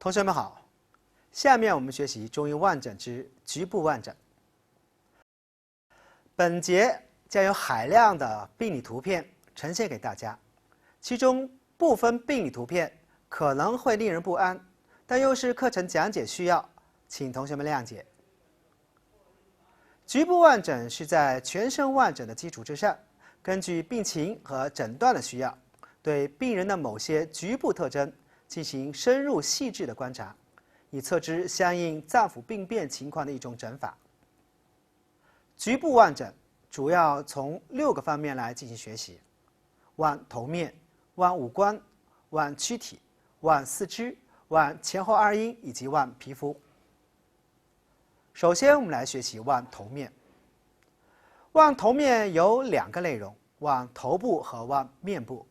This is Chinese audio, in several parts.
同学们好，下面我们学习中医望诊之局部望诊。本节将有海量的病理图片呈现给大家，其中部分病理图片可能会令人不安，但又是课程讲解需要，请同学们谅解。局部望诊是在全身望诊的基础之上，根据病情和诊断的需要，对病人的某些局部特征进行深入细致的观察，以测知相应脏腑病变情况的一种诊法。局部望诊主要从6个方面来进行学习：望头面、望五官、望躯体、望四肢、望前后二阴以及望皮肤。首先，我们来学习望头面。望头面有2个内容：望头部和望面部。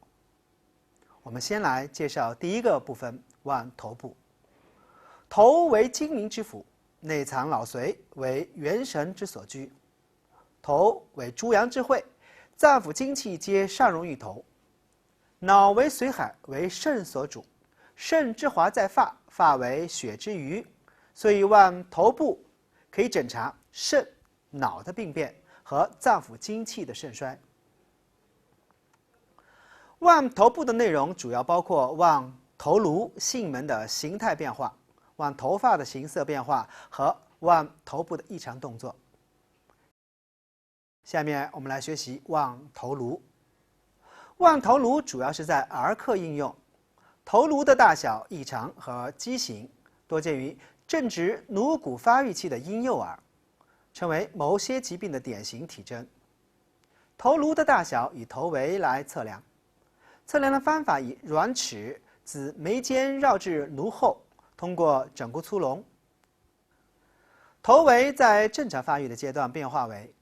我们先来介绍第一个部分，望头部。头为精明之府，内藏脑髓，为元神之所居。头为诸阳之会，脏腑精气皆上荣于头。脑为髓海，为肾所主。肾之华在发，发为血之余，所以望头部可以诊查肾、脑的病变和脏腑精气的盛衰。望头部的内容主要包括望头颅、囟门的形态变化，望头发的形色变化和望头部的异常动作。下面我们来学习望头颅。望头颅主要是在儿科应用，头颅的大小异常和畸形多见于正值颅骨发育期的婴幼儿，成为某些疾病的典型体征。头颅的大小以头围来测量，测量的方法以软尺自眉间绕至颅后，通过整骨粗隆。头围在正常发育的阶段变化为：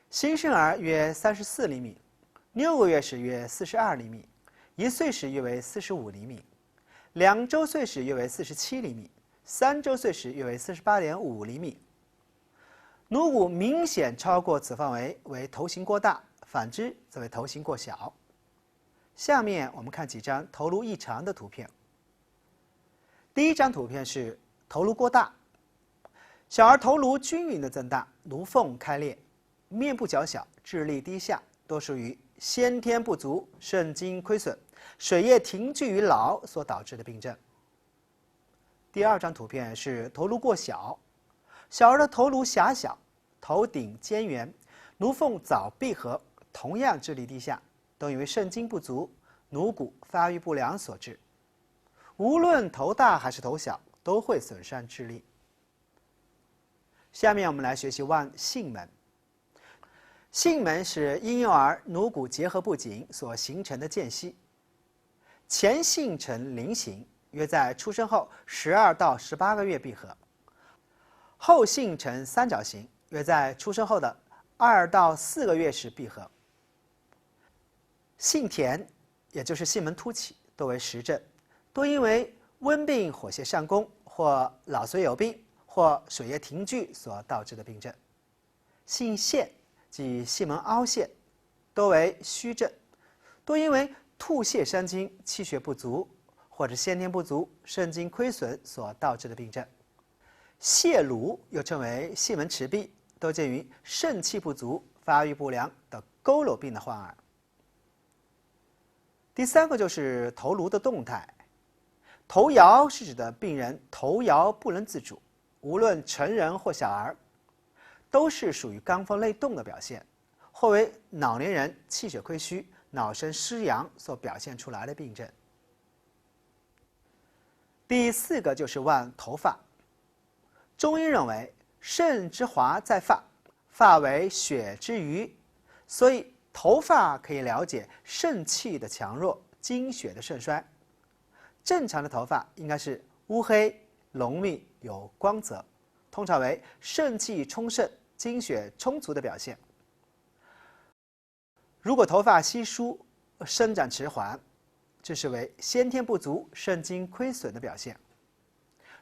新生儿约34厘米，6个月时约42厘米，1岁时约为45厘米，2周岁时约为47厘米，3周岁时约为48.5厘米。颅骨明显超过此范围为头型过大，反之则为头型过小。下面我们看几张头颅异常的图片。第一张图片是头颅过大，小儿头颅均匀的增大，颅缝开裂，面部较小，智力低下，多属于先天不足、肾精亏损、水液停聚于脑所导致的病症。第二张图片是头颅过小，小儿的头颅狭小，头顶尖圆，颅缝早闭合，同样智力低下，都因为肾精不足、颅骨发育不良所致。无论头大还是头小，都会损伤智力。下面我们来学习望囟门。囟门是婴幼儿颅骨结合不紧所形成的间隙，前囟呈菱形，约在出生后12到18个月闭合；后囟呈三角形，约在出生后的2到4个月时闭合。囟田，也就是囟门凸起，多为实症，多因为温病火邪上攻，或脑髓有病，或水液停聚所导致的病症。囟陷，即囟门凹陷，多为虚症，多因为吐泻伤津、气血不足，或者先天不足、肾精亏损所导致的病症。泻颅又称为囟门迟闭，多见于肾气不足、发育不良的佝偻病的患儿。第3个就是头颅的动态。头摇是指的病人头摇不能自主，无论成人或小儿，都是属于刚风内动的表现，或为老年人气血亏虚、脑神失阳所表现出来的病症。第4个就是望头发。中医认为肾之华在发，发为血之余，所以头发可以了解肾气的强弱、精血的盛衰。正常的头发应该是乌黑、浓密、有光泽，通常为肾气充盛、精血充足的表现。如果头发稀疏、生长迟缓，这是为先天不足、肾精亏损的表现。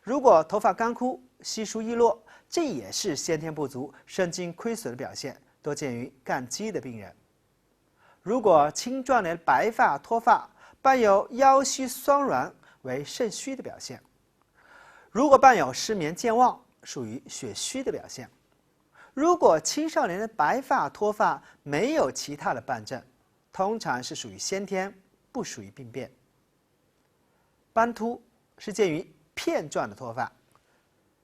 如果头发干枯、稀疏易落，这也是先天不足、肾精亏损的表现，多见于干肌的病人。如果青壮年白发脱发，伴有腰膝酸软，为肾虚的表现。如果伴有失眠、健忘，属于血虚的表现。如果青少年的白发、脱发没有其他的伴症，通常是属于先天，不属于病变。斑秃是见于片状的脱发，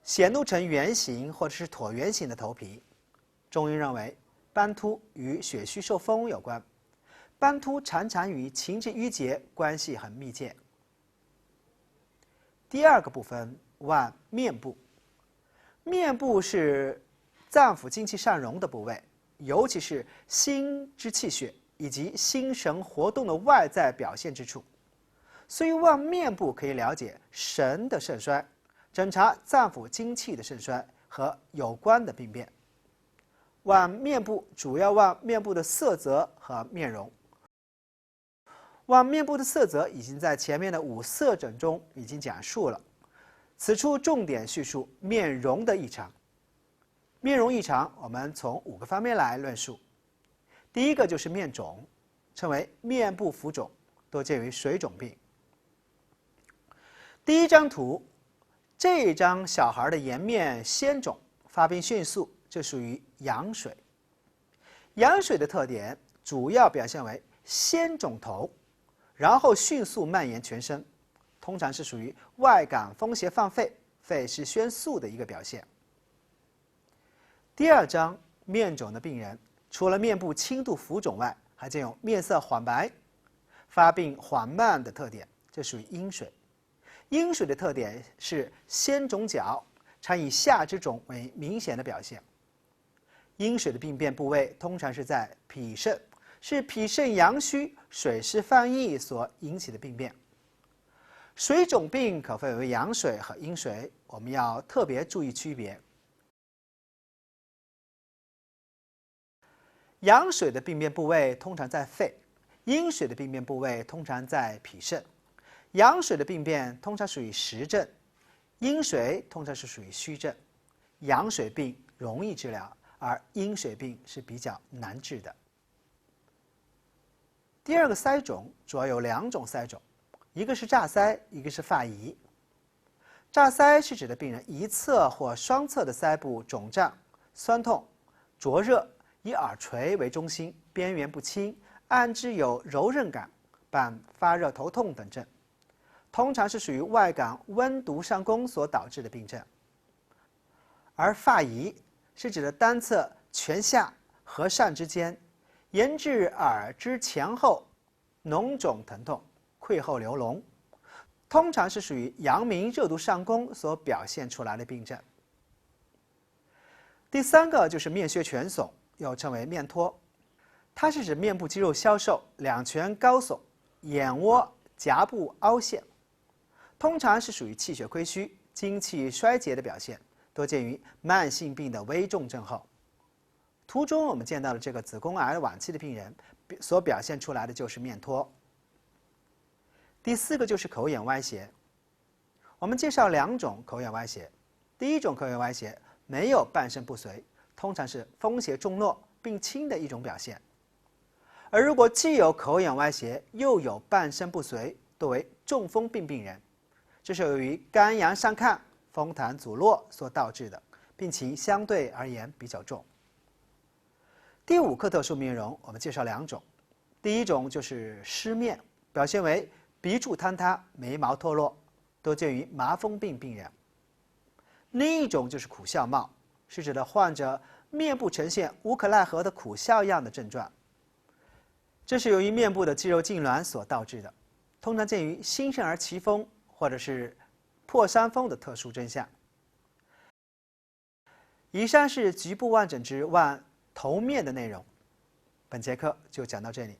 显露成圆形或者是椭圆形的头皮。中医认为，斑秃与血虚受风有关，斑秃常常与情志郁结关系很密切。第二个部分，望面部。面部是脏腑精气上荣的部位，尤其是心之气血以及心神活动的外在表现之处。所以望面部可以了解神的盛衰，诊查脏腑精气的盛衰和有关的病变。望面部主要望面部的色泽和面容。望面部的色泽已经在前面的五色诊中已经讲述了，此处重点叙述面容的异常。面容异常，我们从5个方面来论述。第一个就是面肿，称为面部浮肿，多见于水肿病。第一张图，这一张小孩的颜面鲜肿，发病迅速，这属于羊水。羊水的特点主要表现为先肿头，然后迅速蔓延全身，通常是属于外感风邪犯肺、肺湿宣肃的一个表现。第二张面肿的病人，除了面部轻度浮肿外，还见有面色黄白、发病缓慢的特点，这属于阴水。阴水的特点是先肿脚，常以下肢肿为明显的表现。阴水的病变部位通常是在脾肾，是脾肾阳虚、水湿犯溢所引起的病变。水肿病可分为阳水和阴水，我们要特别注意区别。阳水的病变部位通常在肺，阴水的病变部位通常在脾肾。阳水的病变通常属于实症，阴水通常是属于虚症。阳水病容易治疗，而阴水病是比较难治的。第二个腮肿主要有2种腮肿，一个是炸腮，一个是发痍。炸腮是指的病人一侧或双侧的腮部肿胀、酸痛、灼热，以耳垂为中心，边缘不清，按之有柔韧感，伴发热、头痛等症，通常是属于外感温毒上攻所导致的病症。而发痍是指的单侧颧下和上之间，沿至耳之前后，脓肿疼痛，溃后流脓，通常是属于阳明热毒上攻所表现出来的病症。第三个就是面血全耸，又称为面脱，它是指面部肌肉消瘦，两颧高耸，眼窝、颊部凹陷，通常是属于气血亏虚、精气衰竭的表现，多见于慢性病的危重症候。图中我们见到的这个子宫癌晚期的病人所表现出来的就是面脱。第四个就是口眼歪斜，我们介绍2种口眼歪斜。第一种口眼歪斜没有半身不遂，通常是风邪重诺、病轻的一种表现。而如果既有口眼歪斜，又有半身不遂，多为中风病病人，这是由于肝阳上亢、风痰阻络所导致的，病情相对而言比较重。第5个特殊面容，我们介绍2种。第一种就是湿面，表现为鼻柱坍塌、眉毛脱落，多见于麻风病病人。另一种就是苦笑貌，是指的患者面部呈现无可奈何的苦笑样的症状，这是由于面部的肌肉痉挛所导致的，通常见于新生儿奇峰或者是破伤风的特殊征象。以上是局部望诊之望头面的内容，本节课就讲到这里。